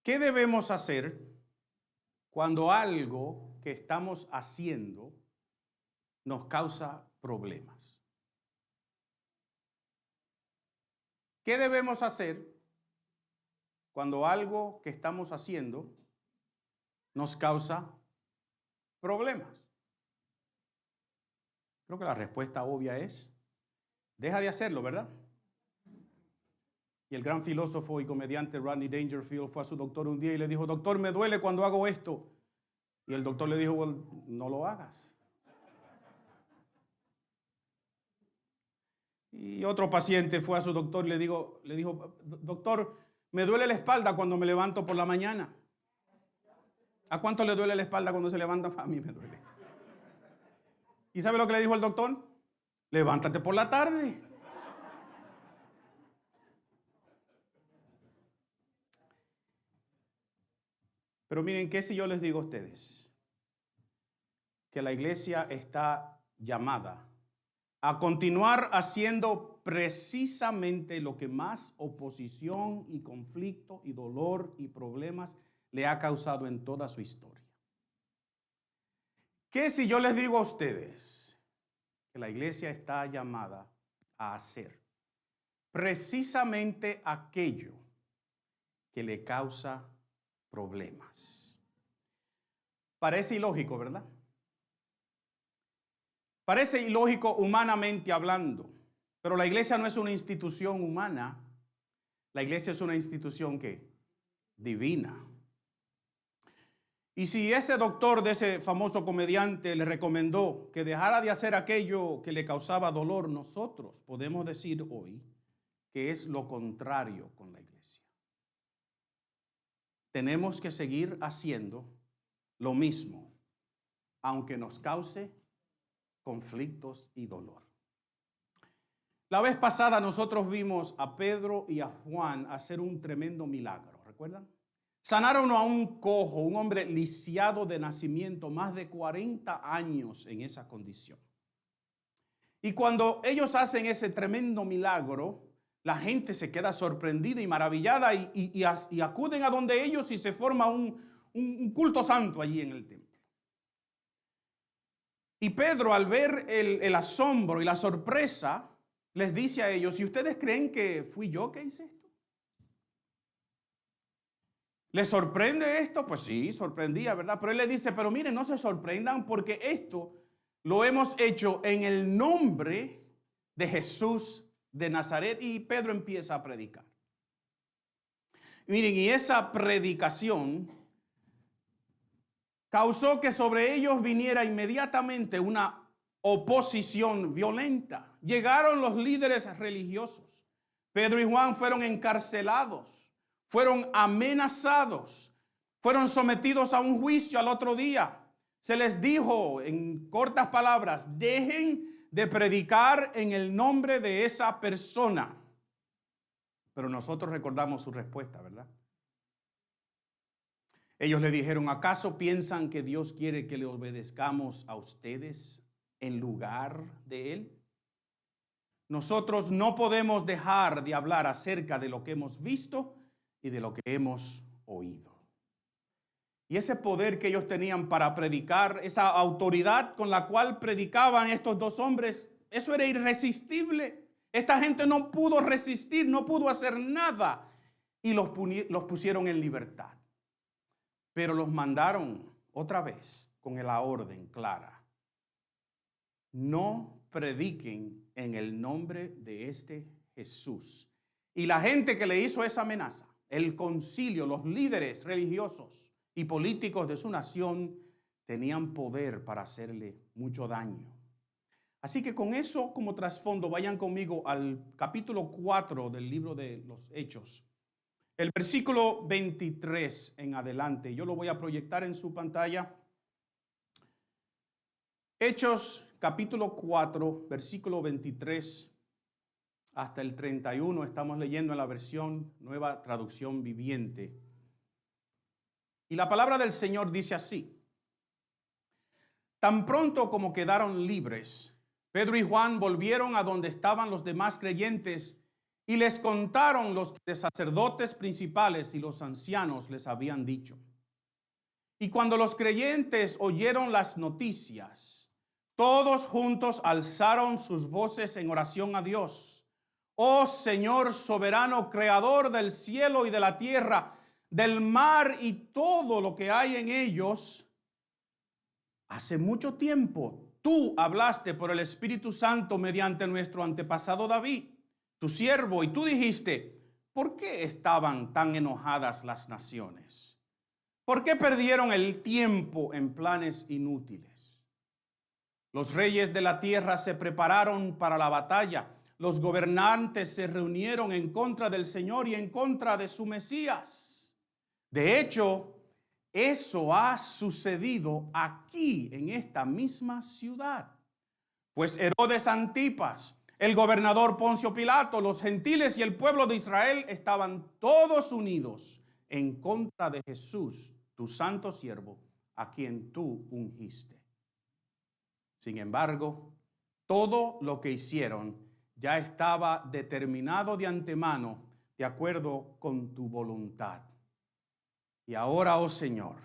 ¿Qué debemos hacer cuando algo que estamos haciendo nos causa problemas? ¿Qué debemos hacer cuando algo que estamos haciendo nos causa problemas? Creo que la respuesta obvia es, deja de hacerlo, ¿verdad? Y el gran filósofo y comediante Rodney Dangerfield fue a su doctor un día y le dijo, doctor, me duele cuando hago esto. Y el doctor le dijo, well, no lo hagas. Y otro paciente fue a su doctor y le dijo, doctor, me duele la espalda cuando me levanto por la mañana. ¿A cuánto le duele la espalda cuando se levanta? A mí me duele. ¿Y sabe lo que le dijo el doctor? Levántate por la tarde. Pero miren, ¿qué si yo les digo a ustedes que la iglesia está llamada a continuar haciendo precisamente lo que más oposición y conflicto y dolor y problemas le ha causado en toda su historia? ¿Qué si yo les digo a ustedes que la iglesia está llamada a hacer precisamente aquello que le causa problemas? Parece ilógico, ¿verdad? Parece ilógico humanamente hablando, pero la iglesia no es una institución humana. La iglesia es una institución ¿qué? Divina. Y si ese doctor de ese famoso comediante le recomendó que dejara de hacer aquello que le causaba dolor, nosotros podemos decir hoy que es lo contrario con la iglesia. Tenemos que seguir haciendo lo mismo, aunque nos cause conflictos y dolor. La vez pasada nosotros vimos a Pedro y a Juan hacer un tremendo milagro, ¿recuerdan? Sanaron a un cojo, un hombre lisiado de nacimiento, más de 40 años en esa condición. Y cuando ellos hacen ese tremendo milagro, la gente se queda sorprendida y maravillada y acuden a donde ellos y se forma un culto santo allí en el templo. Y Pedro, al ver el asombro y la sorpresa, les dice a ellos, ¿y ustedes creen que fui yo que hice esto? ¿Les sorprende esto? Pues sí, sorprendía, ¿verdad? Pero él le dice, pero miren, no se sorprendan porque esto lo hemos hecho en el nombre de Jesús de Nazaret. Y Pedro empieza a predicar. Miren, y esa predicación causó que sobre ellos viniera inmediatamente una oposición violenta. Llegaron los líderes religiosos. Pedro y Juan fueron encarcelados, fueron amenazados, fueron sometidos a un juicio al otro día. Se les dijo en cortas palabras, dejen de predicar en el nombre de esa persona. Pero nosotros recordamos su respuesta, ¿verdad? Ellos le dijeron, ¿acaso piensan que Dios quiere que le obedezcamos a ustedes en lugar de Él? Nosotros no podemos dejar de hablar acerca de lo que hemos visto y de lo que hemos oído. Y ese poder que ellos tenían para predicar, esa autoridad con la cual predicaban estos dos hombres, eso era irresistible. Esta gente no pudo resistir, no pudo hacer nada y los pusieron en libertad. Pero los mandaron otra vez con la orden clara. No prediquen en el nombre de este Jesús. Y la gente que le hizo esa amenaza, el concilio, los líderes religiosos y políticos de su nación, tenían poder para hacerle mucho daño. Así que con eso como trasfondo, vayan conmigo al capítulo 4 del libro de los Hechos. El versículo 23 en adelante, yo lo voy a proyectar en su pantalla. Hechos capítulo 4, versículo 23 hasta el 31, estamos leyendo en la versión Nueva Traducción Viviente. Y la palabra del Señor dice así: tan pronto como quedaron libres, Pedro y Juan volvieron a donde estaban los demás creyentes Y les contaron los sacerdotes principales y los ancianos les habían dicho. Y cuando los creyentes oyeron las noticias, todos juntos alzaron sus voces en oración a Dios. Oh Señor soberano, creador del cielo y de la tierra, del mar y todo lo que hay en ellos, hace mucho tiempo tú hablaste por el Espíritu Santo mediante nuestro antepasado David, tu siervo, y tú dijiste, ¿por qué estaban tan enojadas las naciones? ¿Por qué perdieron el tiempo en planes inútiles? Los reyes de la tierra se prepararon para la batalla. Los gobernantes se reunieron en contra del Señor y en contra de su Mesías. De hecho, eso ha sucedido aquí, en esta misma ciudad. Pues Herodes Antipas, el gobernador Poncio Pilato, los gentiles y el pueblo de Israel estaban todos unidos en contra de Jesús, tu santo siervo, a quien tú ungiste. Sin embargo, todo lo que hicieron ya estaba determinado de antemano, de acuerdo con tu voluntad. Y ahora, oh Señor,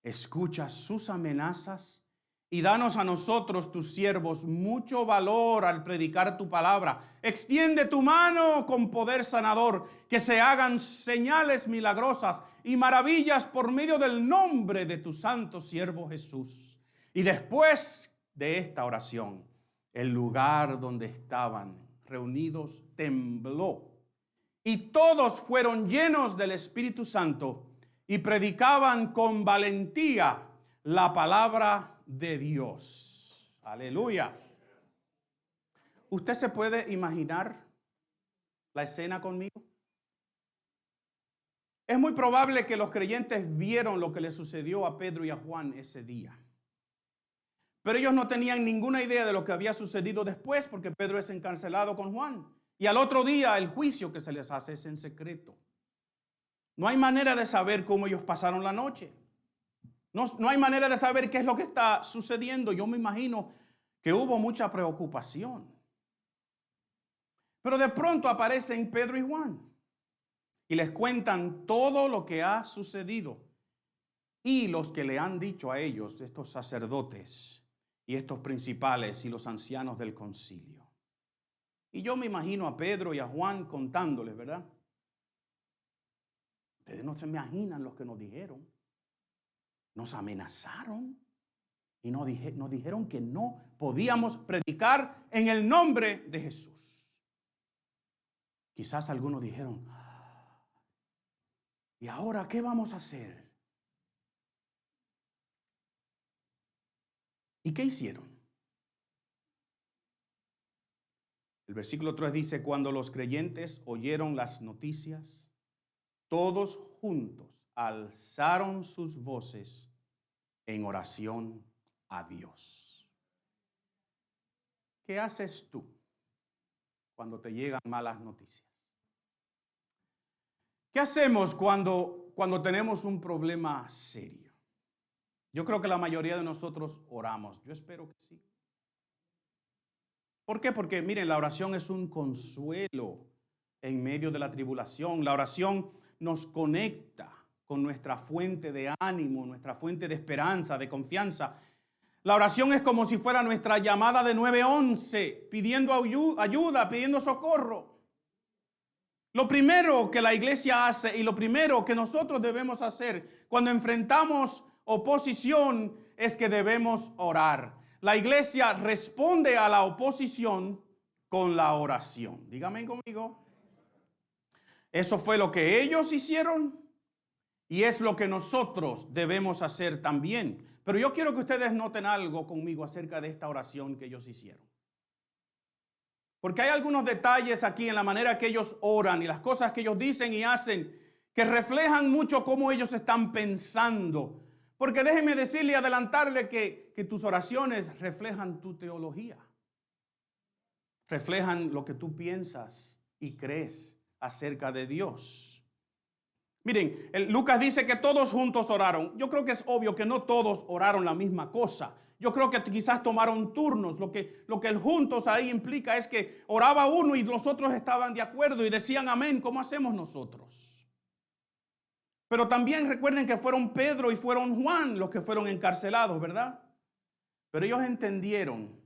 escucha sus amenazas y danos a nosotros, tus siervos, mucho valor al predicar tu palabra. Extiende tu mano con poder sanador, que se hagan señales milagrosas y maravillas por medio del nombre de tu santo siervo Jesús. Y después de esta oración, el lugar donde estaban reunidos tembló, y todos fueron llenos del Espíritu Santo y predicaban con valentía la palabra de Dios. Aleluya. ¿Usted se puede imaginar la escena conmigo? Es muy probable que los creyentes vieron lo que le sucedió a Pedro y a Juan ese día. Pero ellos no tenían ninguna idea de lo que había sucedido después, porque Pedro es encarcelado con Juan. Y al otro día el juicio que se les hace es en secreto. No hay manera de saber cómo ellos pasaron la noche. No hay manera de saber qué es lo que está sucediendo. Yo me imagino que hubo mucha preocupación. Pero de pronto aparecen Pedro y Juan y les cuentan todo lo que ha sucedido. Y los que le han dicho a ellos, estos sacerdotes y estos principales y los ancianos del concilio. Y yo me imagino a Pedro y a Juan contándoles, ¿verdad? Ustedes no se imaginan lo que nos dijeron. Nos amenazaron y nos dijeron que no podíamos predicar en el nombre de Jesús. Quizás algunos dijeron, ¿y ahora qué vamos a hacer? ¿Y qué hicieron? El versículo 3 dice, cuando los creyentes oyeron las noticias, todos juntos alzaron sus voces en oración a Dios. ¿Qué haces tú cuando te llegan malas noticias? ¿Qué hacemos cuando tenemos un problema serio? Yo creo que la mayoría de nosotros oramos. Yo espero que sí. ¿Por qué? Porque miren, la oración es un consuelo en medio de la tribulación. La oración nos conecta con nuestra fuente de ánimo, nuestra fuente de esperanza, de confianza. La oración es como si fuera nuestra llamada de 911, pidiendo ayuda, pidiendo socorro. Lo primero que la iglesia hace y lo primero que nosotros debemos hacer cuando enfrentamos oposición es que debemos orar. La iglesia responde a la oposición con la oración. Dígame conmigo. Eso fue lo que ellos hicieron y es lo que nosotros debemos hacer también. Pero yo quiero que ustedes noten algo conmigo acerca de esta oración que ellos hicieron. Porque hay algunos detalles aquí en la manera que ellos oran y las cosas que ellos dicen y hacen que reflejan mucho cómo ellos están pensando. Porque déjeme decirle y adelantarle que tus oraciones reflejan tu teología. Reflejan lo que tú piensas y crees acerca de Dios. Miren, Lucas dice que todos juntos oraron. Yo creo que es obvio que no todos oraron la misma cosa. Yo creo que quizás tomaron turnos. Lo que el juntos ahí implica es que oraba uno y los otros estaban de acuerdo y decían amén, ¿cómo hacemos nosotros? Pero también recuerden que fueron Pedro y fueron Juan los que fueron encarcelados, ¿verdad? Pero ellos entendieron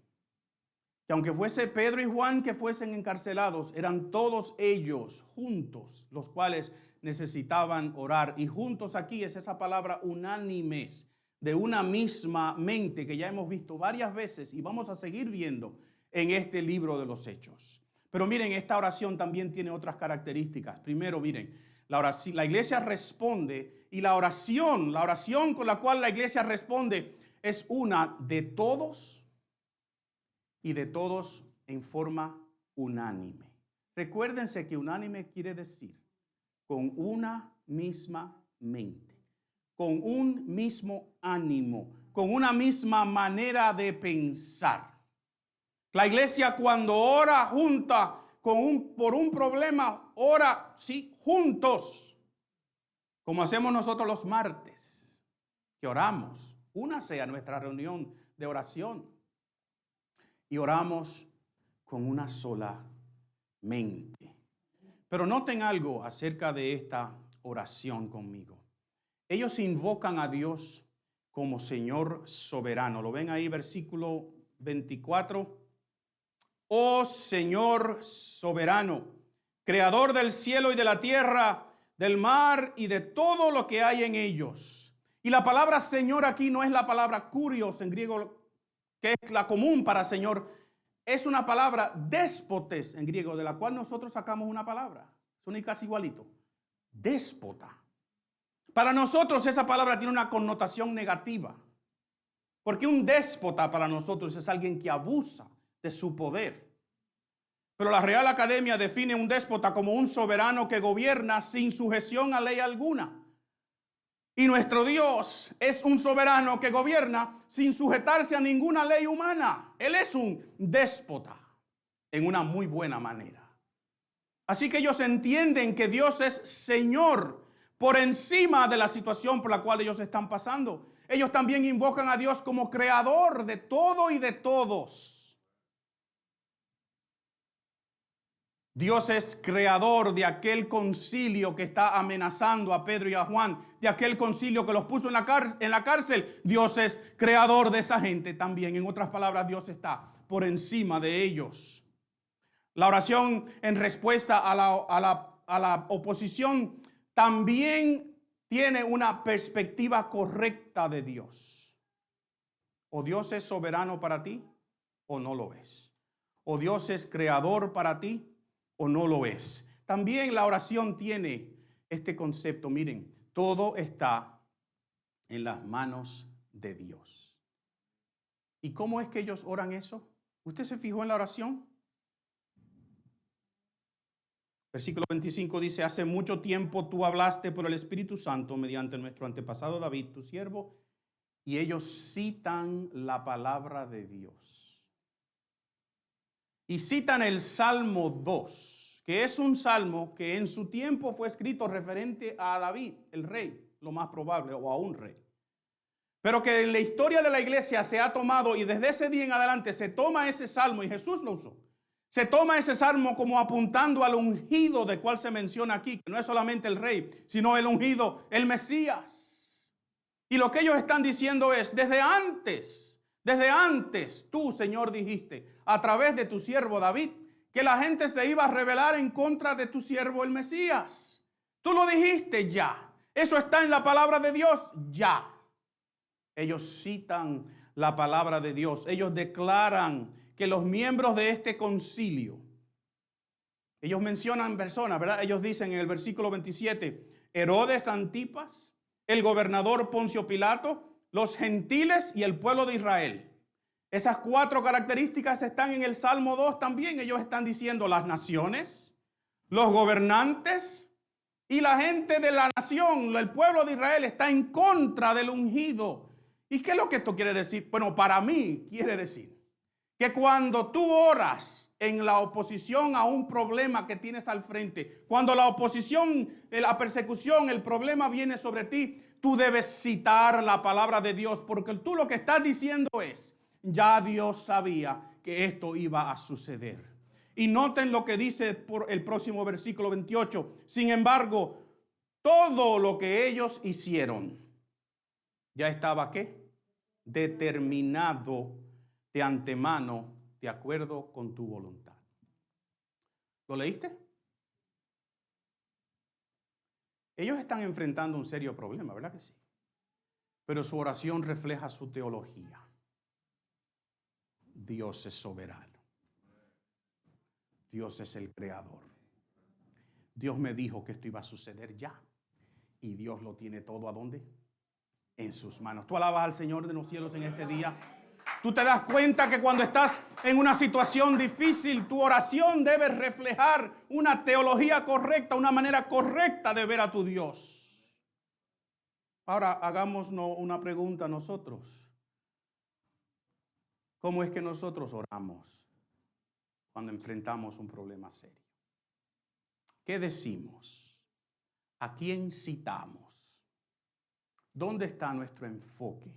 que aunque fuese Pedro y Juan que fuesen encarcelados, eran todos ellos juntos los cuales necesitaban orar. Y juntos aquí es esa palabra unánimes, de una misma mente, que ya hemos visto varias veces y vamos a seguir viendo en este libro de los Hechos. Pero miren, esta oración también tiene otras características. Primero, miren, la iglesia responde, y la oración con la cual la iglesia responde es una de todos y de todos en forma unánime. Recuérdense que unánime quiere decir con una misma mente, con un mismo ánimo, con una misma manera de pensar. La iglesia cuando ora junta por un problema, ora, sí, juntos, como hacemos nosotros los martes, que oramos. Únase a nuestra reunión de oración y oramos con una sola mente. Pero noten algo acerca de esta oración conmigo. Ellos invocan a Dios como Señor soberano. ¿Lo ven ahí, versículo 24? Oh Señor soberano, creador del cielo y de la tierra, del mar y de todo lo que hay en ellos. Y la palabra Señor aquí no es la palabra kurios en griego, que es la común para Señor. Es una palabra déspotes en griego, de la cual nosotros sacamos una palabra. Son casi igualito. Déspota. Para nosotros esa palabra tiene una connotación negativa. Porque un déspota para nosotros es alguien que abusa de su poder. Pero la Real Academia define un déspota como un soberano que gobierna sin sujeción a ley alguna. Y nuestro Dios es un soberano que gobierna sin sujetarse a ninguna ley humana. Él es un déspota en una muy buena manera. Así que ellos entienden que Dios es Señor por encima de la situación por la cual ellos están pasando. Ellos también invocan a Dios como creador de todo y de todos. Dios es creador de aquel concilio que está amenazando a Pedro y a Juan, de aquel concilio que los puso en la cárcel. Dios es creador de esa gente también. En otras palabras, Dios está por encima de ellos. La oración en respuesta a la oposición también tiene una perspectiva correcta de Dios. O Dios es soberano para ti o no lo es. O Dios es creador para ti o no lo es. También la oración tiene este concepto. Miren, todo está en las manos de Dios. ¿Y cómo es que ellos oran eso? ¿Usted se fijó en la oración? Versículo 25 dice: hace mucho tiempo tú hablaste por el Espíritu Santo mediante nuestro antepasado David, tu siervo. Y ellos citan la palabra de Dios. Y citan el Salmo 2, que es un salmo que en su tiempo fue escrito referente a David, el rey, lo más probable, o a un rey. Pero que en la historia de la iglesia se ha tomado, y desde ese día en adelante se toma ese salmo, y Jesús lo usó. Se toma ese salmo como apuntando al ungido de cual se menciona aquí, que no es solamente el rey, sino el ungido, el Mesías. Y lo que ellos están diciendo es: desde antes tú, Señor, dijiste a través de tu siervo David que la gente se iba a rebelar en contra de tu siervo el Mesías. Tú lo dijiste ya. Eso está en la palabra de Dios ya. Ellos citan la palabra de Dios. Ellos declaran que los miembros de este concilio, ellos mencionan personas, ¿verdad? Ellos dicen en el versículo 27, Herodes Antipas, el gobernador Poncio Pilato, los gentiles y el pueblo de Israel. Esas 4 características están en el Salmo 2 también. Ellos están diciendo las naciones, los gobernantes y la gente de la nación, el pueblo de Israel está en contra del ungido. ¿Y qué es lo que esto quiere decir? Bueno, para mí quiere decir que cuando tú oras en la oposición a un problema que tienes al frente, cuando la oposición, la persecución, el problema viene sobre ti, Tú debes citar la palabra de Dios porque tú lo que estás diciendo es, ya Dios sabía que esto iba a suceder. Y noten lo que dice por el próximo versículo 28. Sin embargo, todo lo que ellos hicieron ya estaba, ¿qué? Determinado de antemano, de acuerdo con tu voluntad. ¿Lo leíste? Ellos están enfrentando un serio problema, ¿verdad que sí? Pero su oración refleja su teología. Dios es soberano. Dios es el creador. Dios me dijo que esto iba a suceder ya. Y Dios lo tiene todo, ¿a dónde? En sus manos. Tú alabas al Señor de los cielos en este día. Tú te das cuenta que cuando estás en una situación difícil, tu oración debe reflejar una teología correcta, una manera correcta de ver a tu Dios. Ahora, hagámonos una pregunta nosotros. ¿Cómo es que nosotros oramos cuando enfrentamos un problema serio? ¿Qué decimos? ¿A quién citamos? ¿Dónde está nuestro enfoque?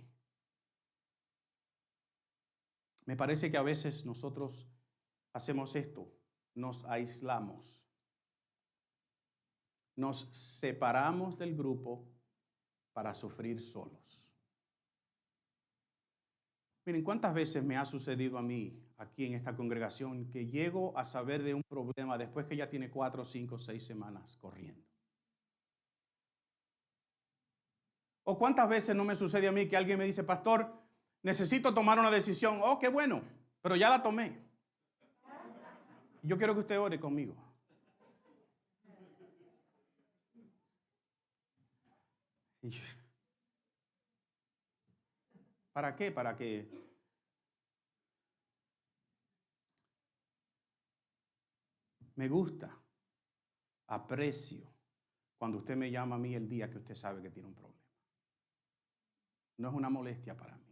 Me parece que a veces nosotros hacemos esto, nos aislamos, nos separamos del grupo para sufrir solos. Miren, ¿cuántas veces me ha sucedido a mí aquí en esta congregación que llego a saber de un problema después que ya tiene 4, 5, 6 semanas corriendo? ¿O cuántas veces no me sucede a mí que alguien me dice, pastor, necesito tomar una decisión? Oh, qué bueno, pero ya la tomé. Yo quiero que usted ore conmigo. ¿Para qué? Para que me gusta, aprecio cuando usted me llama a mí el día que usted sabe que tiene un problema. No es una molestia para mí.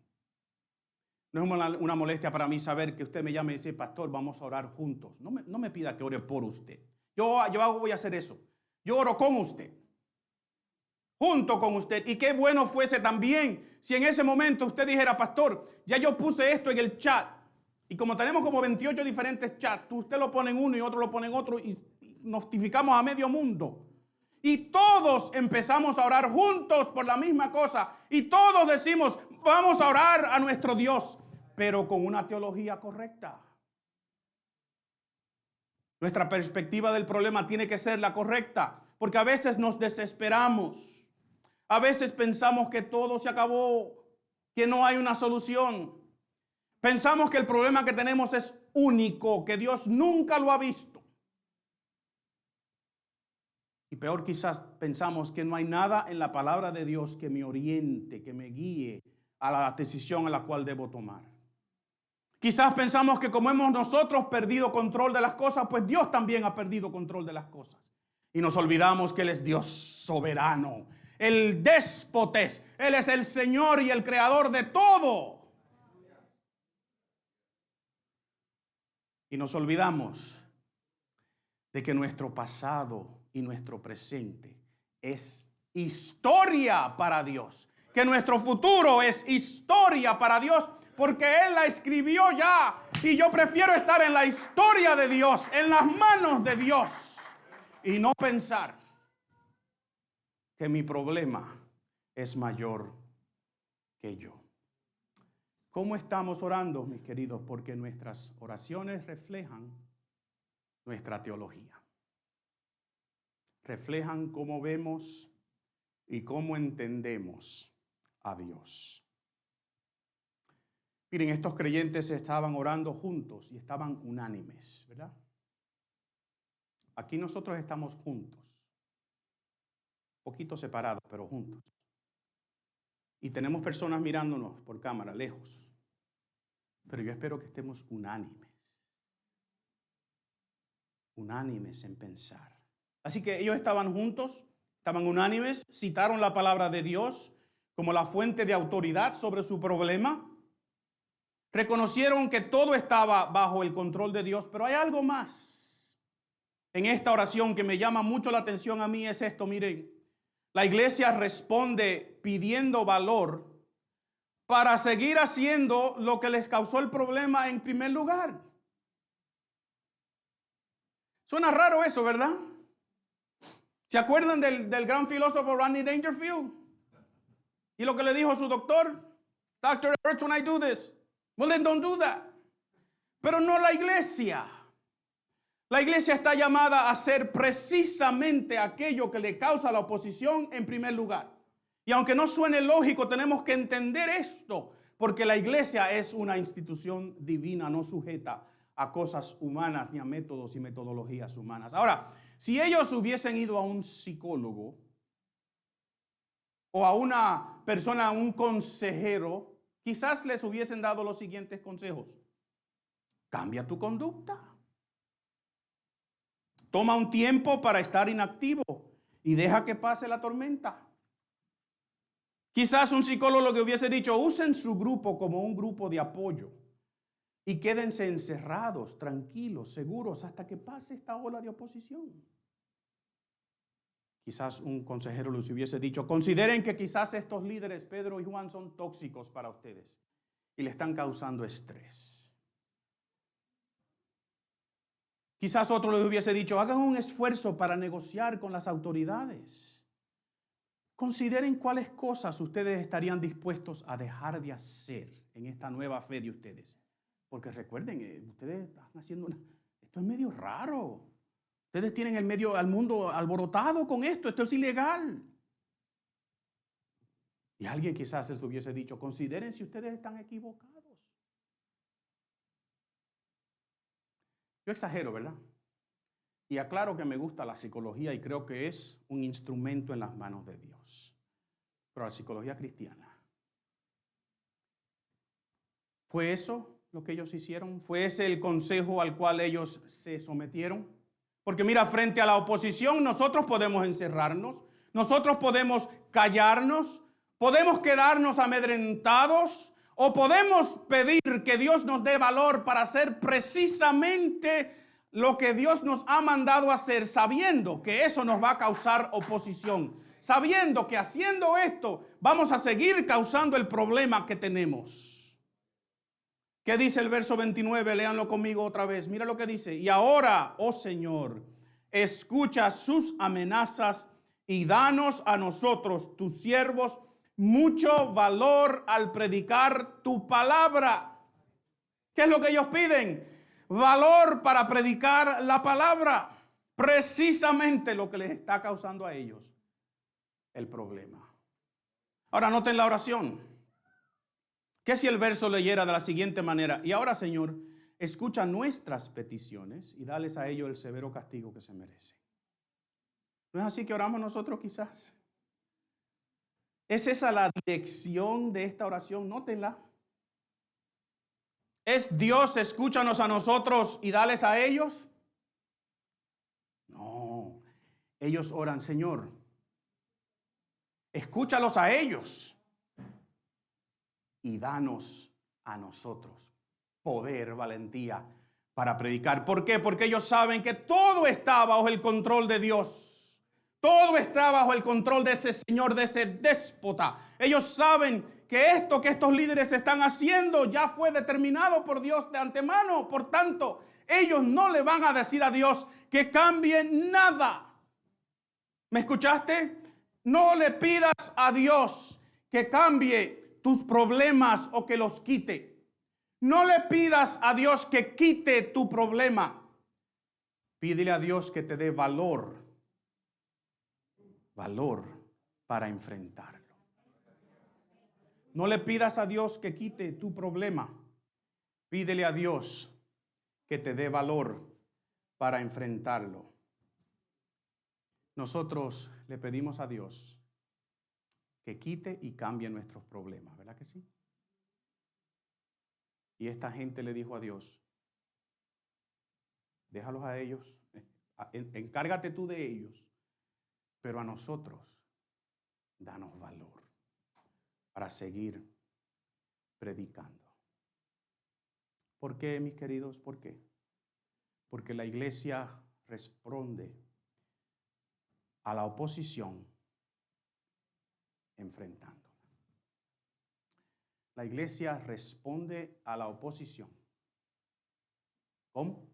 No es una molestia para mí saber que usted me llame y dice, pastor, vamos a orar juntos. No me pida que ore por usted. Yo voy a hacer eso. Yo oro con usted. Junto con usted. Y qué bueno fuese también si en ese momento usted dijera, pastor, ya yo puse esto en el chat. Y como tenemos como 28 diferentes chats, usted lo pone en uno y otro lo pone en otro y notificamos a medio mundo. Y todos empezamos a orar juntos por la misma cosa. Y todos decimos, vamos a orar a nuestro Dios, pero con una teología correcta. Nuestra perspectiva del problema tiene que ser la correcta, porque a veces nos desesperamos. A veces pensamos que todo se acabó, que no hay una solución. Pensamos que el problema que tenemos es único, que Dios nunca lo ha visto. Y peor quizás pensamos que no hay nada en la palabra de Dios que me oriente, que me guíe a la decisión a la cual debo tomar. Quizás pensamos que como hemos nosotros perdido control de las cosas, pues Dios también ha perdido control de las cosas. Y nos olvidamos que Él es Dios soberano, el déspotes, Él es el Señor y el creador de todo. Y nos olvidamos de que nuestro pasado y nuestro presente es historia para Dios. Que nuestro futuro es historia para Dios porque Él la escribió ya. Y yo prefiero estar en la historia de Dios, en las manos de Dios. Y no pensar que mi problema es mayor que yo. ¿Cómo estamos orando, mis queridos? Porque nuestras oraciones reflejan nuestra teología. Reflejan cómo vemos y cómo entendemos a Dios. Miren, estos creyentes estaban orando juntos y estaban unánimes, ¿verdad? Aquí nosotros estamos juntos, poquito separados, pero juntos. Y tenemos personas mirándonos por cámara, lejos. Pero yo espero que estemos unánimes. Unánimes en pensar. Así que ellos estaban juntos, estaban unánimes, citaron la palabra de Dios como la fuente de autoridad sobre su problema. Reconocieron que todo estaba bajo el control de Dios, pero hay algo más. En esta oración que me llama mucho la atención a mí es esto, miren. La iglesia responde pidiendo valor para seguir haciendo lo que les causó el problema en primer lugar. Suena raro eso, ¿verdad? ¿Se acuerdan del gran filósofo Rodney Dangerfield? Y lo que le dijo a su doctor: Doctor, it hurts when I do this. Well, then don't do that. Pero no la iglesia. La iglesia está llamada a hacer precisamente aquello que le causa la oposición en primer lugar. Y aunque no suene lógico, tenemos que entender esto, porque la iglesia es una institución divina, no sujeta a cosas humanas ni a métodos y metodologías humanas. Ahora, si ellos hubiesen ido a un psicólogo o a una persona, a un consejero, quizás les hubiesen dado los siguientes consejos: cambia tu conducta. Toma un tiempo para estar inactivo y deja que pase la tormenta. Quizás un psicólogo lo que hubiese dicho: usen su grupo como un grupo de apoyo y quédense encerrados, tranquilos, seguros, hasta que pase esta ola de oposición. Quizás un consejero les hubiese dicho: consideren que quizás estos líderes, Pedro y Juan, son tóxicos para ustedes y le están causando estrés. Quizás otro les hubiese dicho: hagan un esfuerzo para negociar con las autoridades. Consideren cuáles cosas ustedes estarían dispuestos a dejar de hacer en esta nueva fe de ustedes. Porque recuerden, ustedes están haciendo esto es medio raro. Ustedes tienen al mundo alborotado con esto. Esto es ilegal. Y alguien quizás les hubiese dicho: consideren si ustedes están equivocados. Yo exagero, ¿verdad? Y aclaro que me gusta la psicología y creo que es un instrumento en las manos de Dios. Pero la psicología cristiana. ¿Fue eso lo que ellos hicieron? ¿Fue ese el consejo al cual ellos se sometieron? Porque mira, frente a la oposición nosotros podemos encerrarnos, nosotros podemos callarnos, podemos quedarnos amedrentados, o podemos pedir que Dios nos dé valor para hacer precisamente lo que Dios nos ha mandado hacer, sabiendo que eso nos va a causar oposición, sabiendo que haciendo esto vamos a seguir causando el problema que tenemos. ¿Qué dice el verso 29? Léanlo conmigo otra vez. Mira lo que dice: y ahora, oh Señor, escucha sus amenazas y danos a nosotros, tus siervos, mucho valor al predicar tu palabra. ¿Qué es lo que ellos piden? Valor para predicar la palabra. Precisamente lo que les está causando a ellos el problema. Ahora noten la oración. ¿Qué si el verso leyera de la siguiente manera? Y ahora, Señor, escucha nuestras peticiones y dales a ellos el severo castigo que se merecen. ¿No es así que oramos nosotros quizás? ¿Es esa la dirección de esta oración? Nótenla. ¿Es Dios, escúchanos a nosotros y dales a ellos? No. Ellos oran: Señor, escúchalos a ellos y danos a nosotros poder, valentía para predicar. ¿Por qué? Porque ellos saben que todo está bajo el control de Dios. Todo está bajo el control de ese Señor, de ese déspota. Ellos saben que esto que estos líderes están haciendo ya fue determinado por Dios de antemano. Por tanto, ellos no le van a decir a Dios que cambie nada. ¿Me escuchaste? No le pidas a Dios que cambie tus problemas o que los quite. No le pidas a Dios que quite tu problema. Pídele a Dios que te dé valor para enfrentarlo. No le pidas a Dios que quite tu problema. Pídele a Dios que te dé valor para enfrentarlo. Nosotros le pedimos a Dios que quite y cambie nuestros problemas, ¿verdad que sí? Y esta gente le dijo a Dios: déjalos a ellos, encárgate tú de ellos, pero a nosotros danos valor para seguir predicando. ¿Por qué, mis queridos? ¿Por qué? Porque la iglesia responde a la oposición enfrentándola. La iglesia responde a la oposición. ¿Cómo?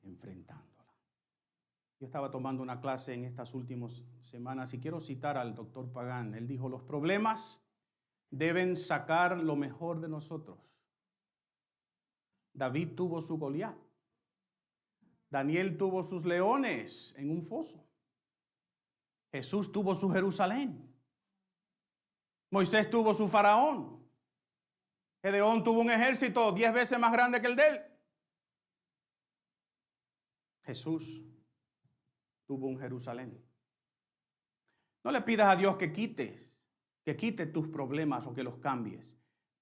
Enfrentándola. Yo estaba tomando una clase en estas últimas semanas y quiero citar al doctor Pagán. Él dijo, los problemas deben sacar lo mejor de nosotros. David tuvo su Goliat. Daniel tuvo sus leones en un foso. Jesús tuvo su Jerusalén. Moisés tuvo su faraón. Gedeón tuvo un ejército 10 veces más grande que el de él. Jesús tuvo un Jerusalén. No le pidas a Dios que quite tus problemas o que los cambies.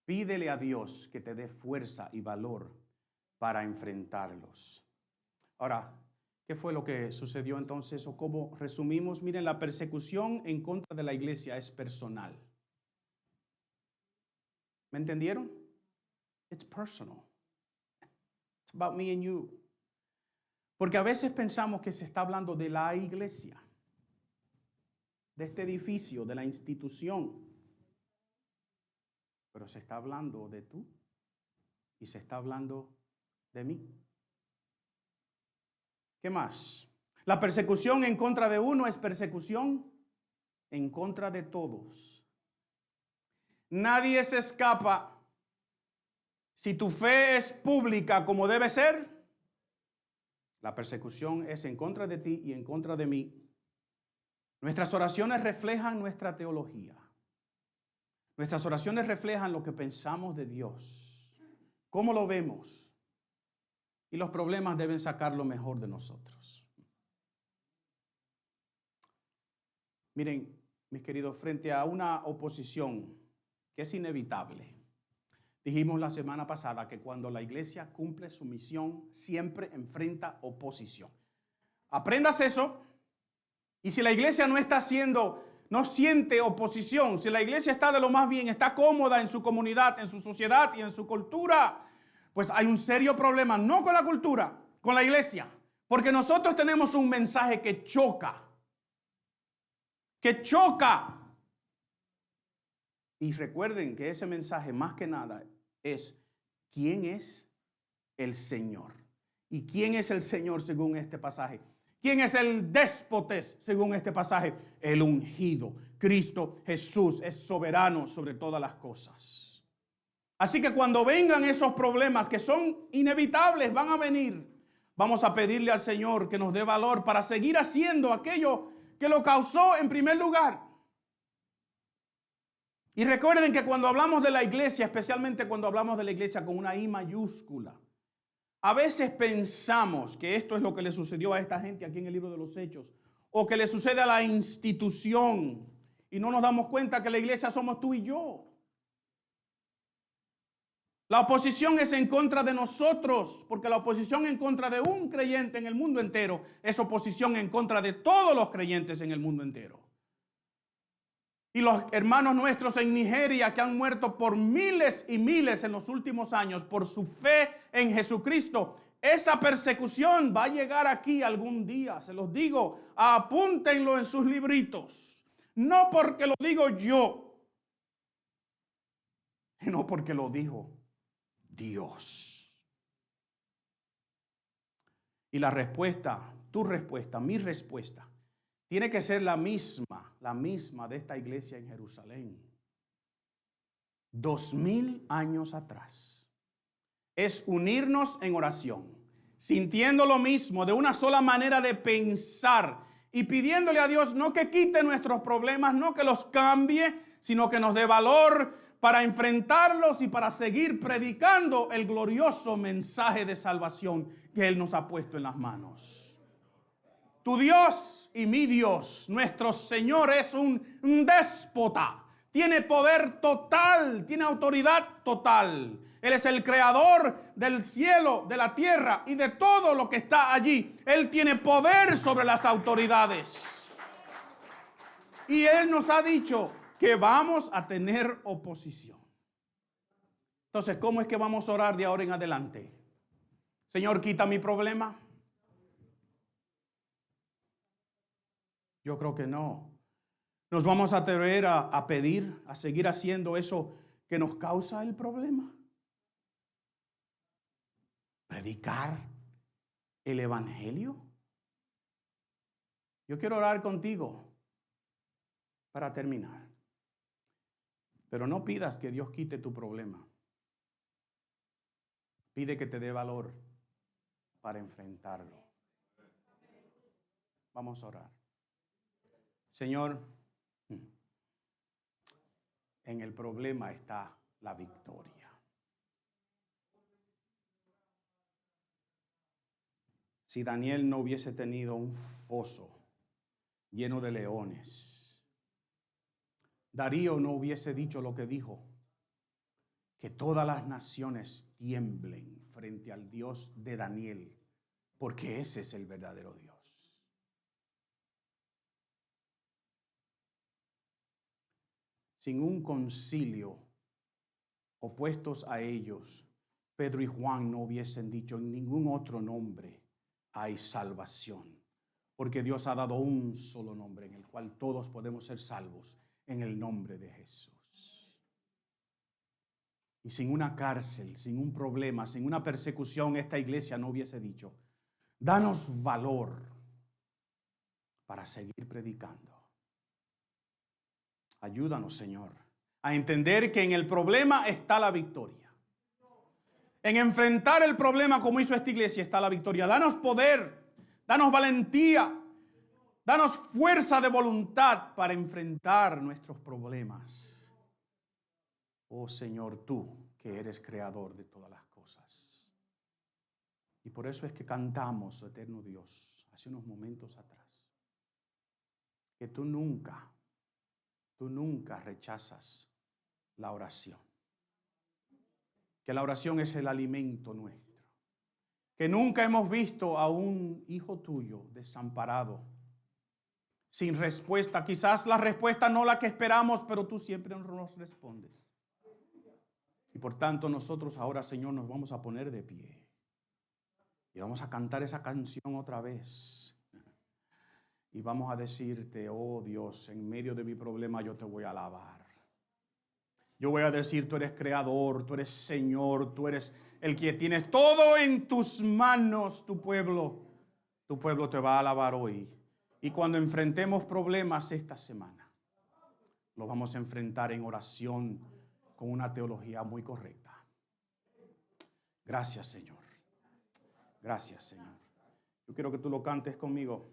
Pídele a Dios que te dé fuerza y valor para enfrentarlos. Ahora, ¿qué fue lo que sucedió entonces o cómo resumimos? Miren, la persecución en contra de la iglesia es personal. ¿Me entendieron? It's personal. It's about me and you. Porque a veces pensamos que se está hablando de la iglesia, de este edificio, de la institución. Pero se está hablando de tú y se está hablando de mí. ¿Qué más? La persecución en contra de uno es persecución en contra de todos. Nadie se escapa. Si tu fe es pública como debe ser, la persecución es en contra de ti y en contra de mí. Nuestras oraciones reflejan nuestra teología. Nuestras oraciones reflejan lo que pensamos de Dios, cómo lo vemos. Y los problemas deben sacar lo mejor de nosotros. Miren, mis queridos, frente a una oposición que es inevitable, dijimos la semana pasada que cuando la iglesia cumple su misión, siempre enfrenta oposición. Aprendas eso. Y si la iglesia no siente oposición, si la iglesia está de lo más bien, está cómoda en su comunidad, en su sociedad y en su cultura, pues hay un serio problema, no con la cultura, con la iglesia. Porque nosotros tenemos un mensaje que choca. Que choca. Y recuerden que ese mensaje más que nada es ¿quién es el Señor? ¿Y quién es el Señor según este pasaje? ¿Quién es el déspotes según este pasaje? El ungido. Cristo Jesús es soberano sobre todas las cosas. Así que cuando vengan esos problemas que son inevitables, van a venir, vamos a pedirle al Señor que nos dé valor para seguir haciendo aquello que lo causó en primer lugar. Y recuerden que cuando hablamos de la iglesia, especialmente cuando hablamos de la iglesia con una I mayúscula, a veces pensamos que esto es lo que le sucedió a esta gente aquí en el libro de los Hechos, o que le sucede a la institución, y no nos damos cuenta que la iglesia somos tú y yo. La oposición es en contra de nosotros, porque la oposición en contra de un creyente en el mundo entero es oposición en contra de todos los creyentes en el mundo entero. Y los hermanos nuestros en Nigeria que han muerto por miles y miles en los últimos años por su fe en Jesucristo, esa persecución va a llegar aquí algún día, se los digo, apúntenlo en sus libritos. No porque lo digo yo, sino porque lo dijo Dios. Y la respuesta, tu respuesta, mi respuesta, tiene que ser la misma de esta iglesia en Jerusalén. 2000 años atrás. Es unirnos en oración, sintiendo lo mismo, de una sola manera de pensar y pidiéndole a Dios no que quite nuestros problemas, no que los cambie, sino que nos dé valor para enfrentarlos y para seguir predicando el glorioso mensaje de salvación que Él nos ha puesto en las manos. Tu Dios y mi Dios, nuestro Señor, es un déspota. Tiene poder total, tiene autoridad total. Él es el creador del cielo, de la tierra y de todo lo que está allí. Él tiene poder sobre las autoridades. Y Él nos ha dicho que vamos a tener oposición. Entonces, ¿cómo es que vamos a orar de ahora en adelante? Señor, quita mi problema. Yo creo que no. ¿Nos vamos a atrever a pedir, a seguir haciendo eso que nos causa el problema? ¿Predicar el evangelio? Yo quiero orar contigo para terminar. Pero no pidas que Dios quite tu problema. Pide que te dé valor para enfrentarlo. Vamos a orar. Señor, en el problema está la victoria. Si Daniel no hubiese tenido un foso lleno de leones, Darío no hubiese dicho lo que dijo, que todas las naciones tiemblen frente al Dios de Daniel, porque ese es el verdadero Dios. Sin un concilio opuestos a ellos, Pedro y Juan no hubiesen dicho en ningún otro nombre hay salvación, porque Dios ha dado un solo nombre en el cual todos podemos ser salvos, en el nombre de Jesús. Y sin una cárcel, sin un problema, sin una persecución, esta iglesia no hubiese dicho, danos valor para seguir predicando. Ayúdanos, Señor, a entender que en el problema está la victoria. En enfrentar el problema como hizo esta iglesia está la victoria. Danos poder, danos valentía, danos fuerza de voluntad para enfrentar nuestros problemas. Oh Señor, tú que eres creador de todas las cosas. Y por eso es que cantamos, eterno Dios, hace unos momentos atrás, que tú nunca rechazas la oración. Que la oración es el alimento nuestro. Que nunca hemos visto a un hijo tuyo desamparado, sin respuesta. Quizás la respuesta no la que esperamos, pero tú siempre nos respondes. Y por tanto nosotros ahora, Señor, nos vamos a poner de pie. Y vamos a cantar esa canción otra vez. Y vamos a decirte, oh Dios, en medio de mi problema yo te voy a alabar. Yo voy a decir, tú eres creador, tú eres Señor, tú eres el que tienes todo en tus manos, tu pueblo te va a alabar hoy. Y cuando enfrentemos problemas esta semana, los vamos a enfrentar en oración con una teología muy correcta. Gracias, Señor. Gracias, Señor. Yo quiero que tú lo cantes conmigo.